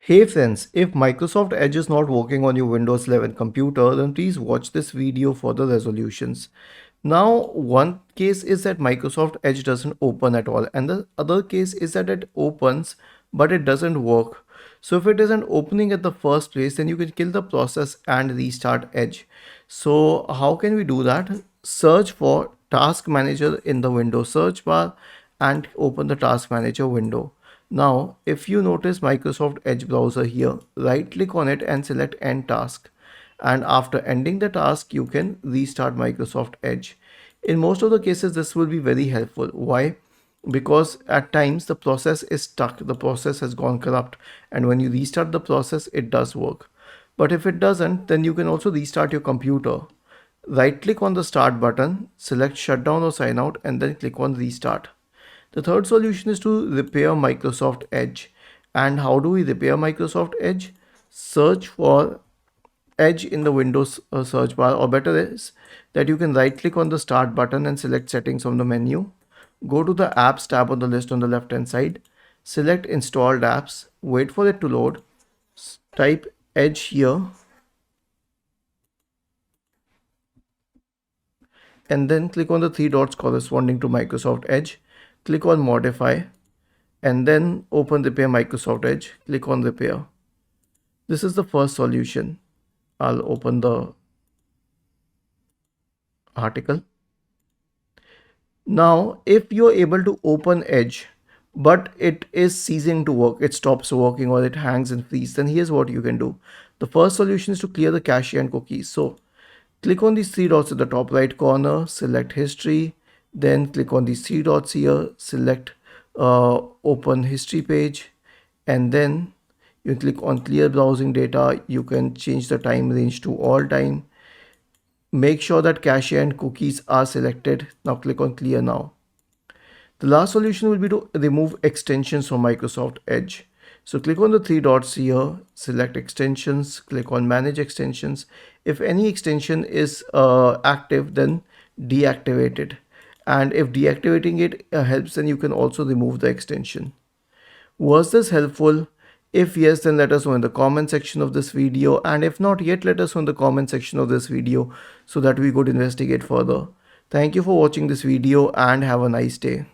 Hey friends, if Microsoft Edge is not working on your Windows 11 computer, then please watch this video for the resolutions. Now, one case is that Microsoft Edge doesn't open at all, and the other case is that it opens but it doesn't work. So if it isn't opening at the first place, then you can kill the process and restart Edge. So how can we do that? Search for Task Manager in the Windows search bar and open the Task Manager window. Now, if you notice Microsoft Edge browser here, right click on it and select End Task. And after ending the task, you can restart Microsoft Edge. In most of the cases, this will be very helpful. Why? Because at times the process is stuck, the process has gone corrupt, and when you restart the process, it does work. But if it doesn't, then you can also restart your computer. Right click on the start button, select shutdown or sign out, and then click on restart. The third solution is to repair Microsoft Edge. And how do we repair Microsoft Edge? Search for Edge in the Windows search bar, or better is that you can right click on the start button and select settings from the menu. Go to the apps tab on the list on the left hand side, select installed apps, wait for it to load, type Edge here, and then click on the three dots corresponding to Microsoft Edge, click on modify, and then open repair Microsoft Edge, click on repair. This is the first solution. I'll open the article. Now, if you're able to open Edge, but it is ceasing to work, it stops working or it hangs and freezes, then here's what you can do. The first solution is to clear the cache and cookies. So click on these three dots at the top right corner, select history, then click on these three dots here, select open history page, and then you click on clear browsing data. You can change the time range to all time. Make sure that cache and cookies are selected. Now click on clear now. The last solution will be to remove extensions from Microsoft Edge. So click on the three dots here, select extensions, click on manage extensions. If any extension is active, then deactivate it. And if deactivating it helps, then you can also remove the extension. Was this helpful? If yes, then let us know in the comment section of this video, and if not yet, let us know in the comment section of this video so that we could investigate further. Thank you for watching this video and have a nice day.